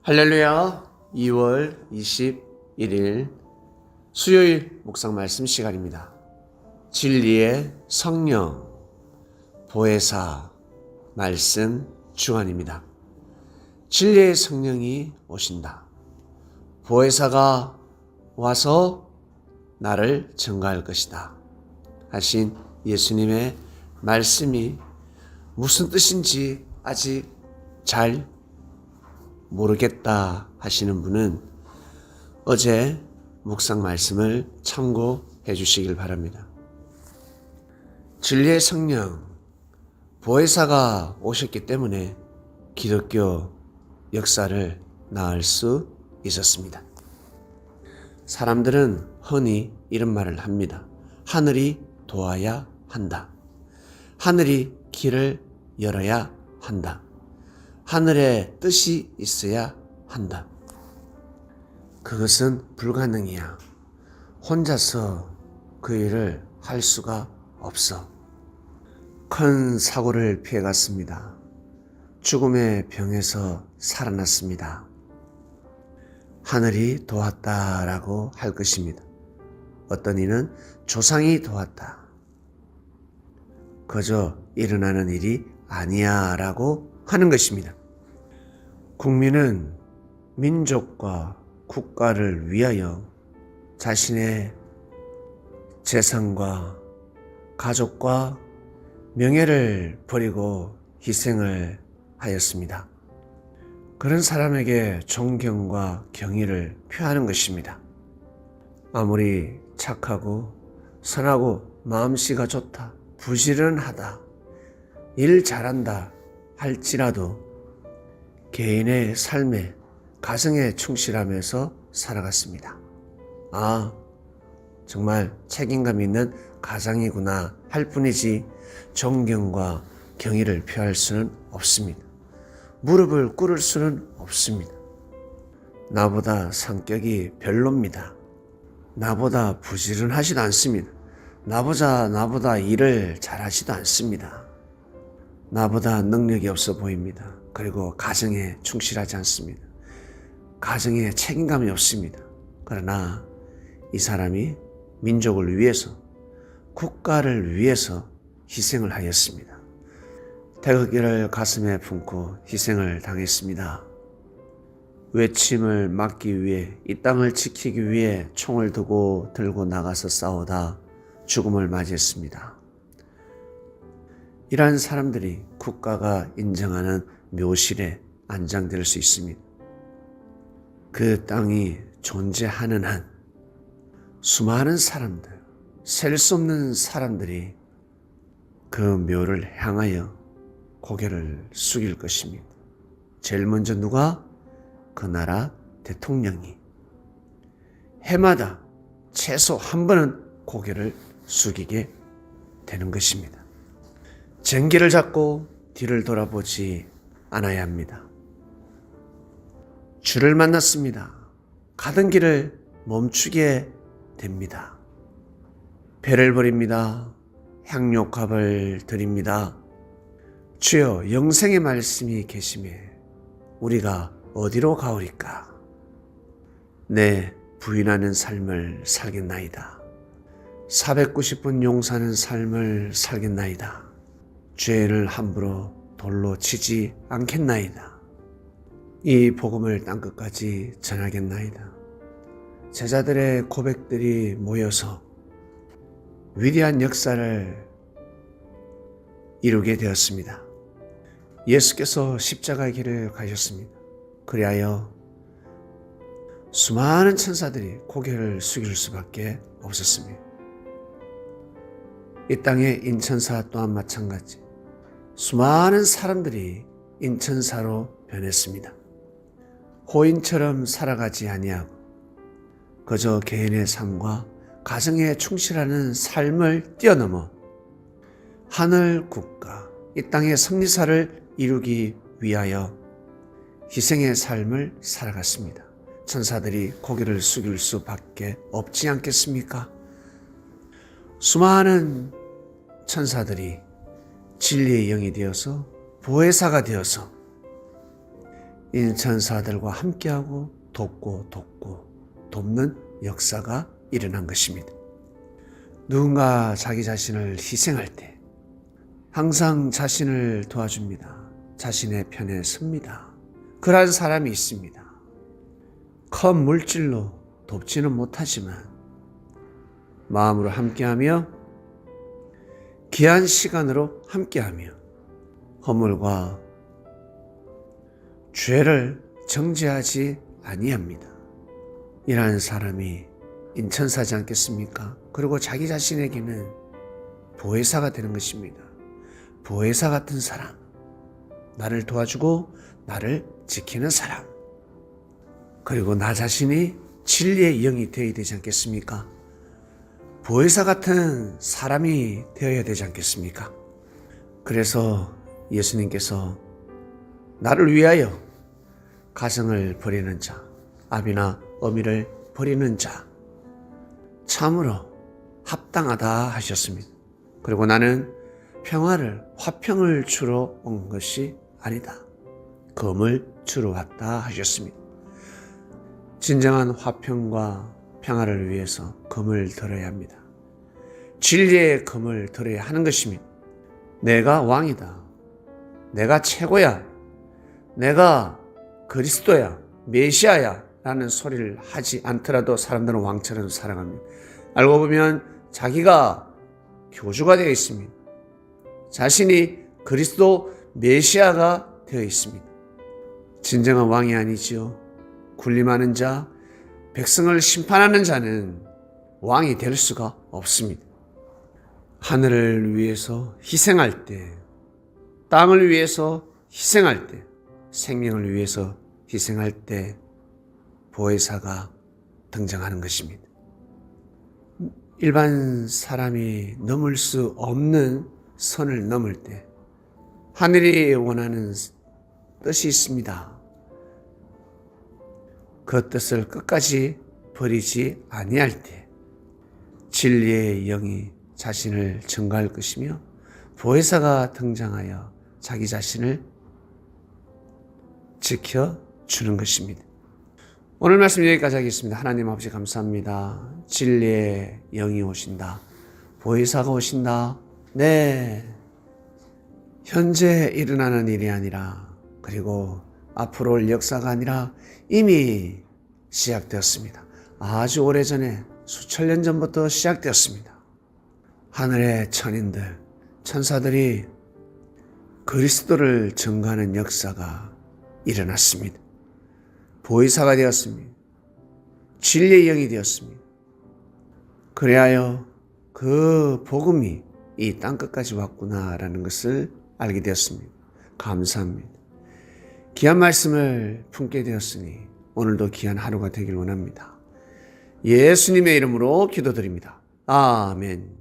할렐루야. 2월 21일 수요일 묵상 말씀 시간입니다. 진리의 성령 보혜사 말씀 주간입니다. 진리의 성령이 오신다. 보혜사가 와서 나를 증거할 것이다 하신 예수님의 말씀이 무슨 뜻인지 아직 잘 모르겠다 하시는 분은 어제 묵상 말씀을 참고해 주시길 바랍니다. 진리의 성령, 보혜사가 오셨기 때문에 기독교 역사를 낳을 수 있었습니다. 사람들은 흔히 이런 말을 합니다. 하늘이 도와야 한다. 하늘이 길을 열어야 한다. 하늘의 뜻이 있어야 한다. 그것은 불가능이야. 혼자서 그 일을 할 수가 없어. 큰 사고를 피해갔습니다. 죽음의 병에서 살아났습니다. 하늘이 도왔다라고 할 것입니다. 어떤 이는 조상이 도왔다. 그저 일어나는 일이 아니야 라고 하는 것입니다. 국민은 민족과 국가를 위하여 자신의 재산과 가족과 명예를 버리고 희생을 하였습니다. 그런 사람에게 존경과 경의를 표하는 것입니다. 아무리 착하고 선하고 마음씨가 좋다, 부지런하다, 일 잘한다 할지라도 개인의 삶에 가정에 충실하면서 살아갔습니다. 아, 정말 책임감 있는 가장이구나 할 뿐이지 존경과 경의를 표할 수는 없습니다. 무릎을 꿇을 수는 없습니다. 나보다 성격이 별로입니다. 나보다 부지런하지도 않습니다. 나보다 일을 잘하지도 않습니다. 나보다 능력이 없어 보입니다. 그리고 가정에 충실하지 않습니다. 가정에 책임감이 없습니다. 그러나 이 사람이 민족을 위해서, 국가를 위해서 희생을 하였습니다. 태극기를 가슴에 품고 희생을 당했습니다. 외침을 막기 위해, 이 땅을 지키기 위해 총을 들고 나가서 싸우다 죽음을 맞이했습니다. 이러한 사람들이 국가가 인정하는 묘실에 안장될 수 있습니다. 그 땅이 존재하는 한 수많은 사람들, 셀 수 없는 사람들이 그 묘를 향하여 고개를 숙일 것입니다. 제일 먼저 누가? 그 나라 대통령이 해마다 최소 한 번은 고개를 숙이게 되는 것입니다. 쟁기를 잡고 뒤를 돌아보지 않아야 합니다. 주를 만났습니다. 가던 길을 멈추게 됩니다. 배를 버립니다. 향료값을 드립니다. 주여, 영생의 말씀이 계심에 우리가 어디로 가오리까? 내 부인하는 삶을 살겠나이다. 490분 용사는 삶을 살겠나이다. 죄를 함부로 돌로 치지 않겠나이다. 이 복음을 땅끝까지 전하겠나이다. 제자들의 고백들이 모여서 위대한 역사를 이루게 되었습니다. 예수께서 십자가의 길을 가셨습니다. 그리하여 수많은 천사들이 고개를 숙일 수밖에 없었습니다. 이 땅의 인천사 또한 마찬가지. 수많은 사람들이 인천사로 변했습니다. 호인처럼 살아가지 아니하고 그저 개인의 삶과 가정에 충실하는 삶을 뛰어넘어 하늘 국가, 이 땅의 성리사를 이루기 위하여 희생의 삶을 살아갔습니다. 천사들이 고개를 숙일 수밖에 없지 않겠습니까? 수많은 천사들이 진리의 영이 되어서 보혜사가 되어서 인천사들과 함께하고 돕는 역사가 일어난 것입니다. 누군가 자기 자신을 희생할 때 항상 자신을 도와줍니다. 자신의 편에 섭니다. 그러한 사람이 있습니다. 큰 물질로 돕지는 못하지만 마음으로 함께하며 귀한 시간으로 함께하며 허물과 죄를 정죄하지 아니합니다. 이러한 사람이 인천사지 않겠습니까? 그리고 자기 자신에게는 보혜사가 되는 것입니다. 보혜사 같은 사람, 나를 도와주고 나를 지키는 사람, 그리고 나 자신이 진리의 영이 되어야 되지 않겠습니까? 보혜사 같은 사람이 되어야 되지 않겠습니까? 그래서 예수님께서 나를 위하여 가정을 버리는 자, 아비나 어미를 버리는 자, 참으로 합당하다 하셨습니다. 그리고 나는 평화를, 화평을 주러 온 것이 아니다. 금을 주러 왔다 하셨습니다. 진정한 화평과 평화를 위해서 금을 들어야 합니다. 진리의 금을 들어야 하는 것입니다. 내가 왕이다. 내가 최고야. 내가 그리스도야. 메시아야. 라는 소리를 하지 않더라도 사람들은 왕처럼 살아갑니다. 알고 보면 자기가 교주가 되어 있습니다. 자신이 그리스도 메시아가 되어 있습니다. 진정한 왕이 아니지요. 군림하는 자, 백성을 심판하는 자는 왕이 될 수가 없습니다. 하늘을 위해서 희생할 때, 땅을 위해서 희생할 때, 생명을 위해서 희생할 때 보혜사가 등장하는 것입니다. 일반 사람이 넘을 수 없는 선을 넘을 때 하늘이 원하는 뜻이 있습니다. 그 뜻을 끝까지 버리지 아니할 때 진리의 영이 자신을 증거할 것이며 보혜사가 등장하여 자기 자신을 지켜주는 것입니다. 오늘 말씀 여기까지 하겠습니다. 하나님 아버지 감사합니다. 진리의 영이 오신다. 보혜사가 오신다. 네. 현재 일어나는 일이 아니라 그리고 앞으로 올 역사가 아니라 이미 시작되었습니다. 아주 오래전에 수천 년 전부터 시작되었습니다. 하늘의 천인들, 천사들이 그리스도를 증거하는 역사가 일어났습니다. 보혜사가 되었습니다. 진리의 영이 되었습니다. 그래야 그 복음이 이 땅끝까지 왔구나라는 것을 알게 되었습니다. 감사합니다. 귀한 말씀을 품게 되었으니 오늘도 귀한 하루가 되길 원합니다. 예수님의 이름으로 기도드립니다. 아멘.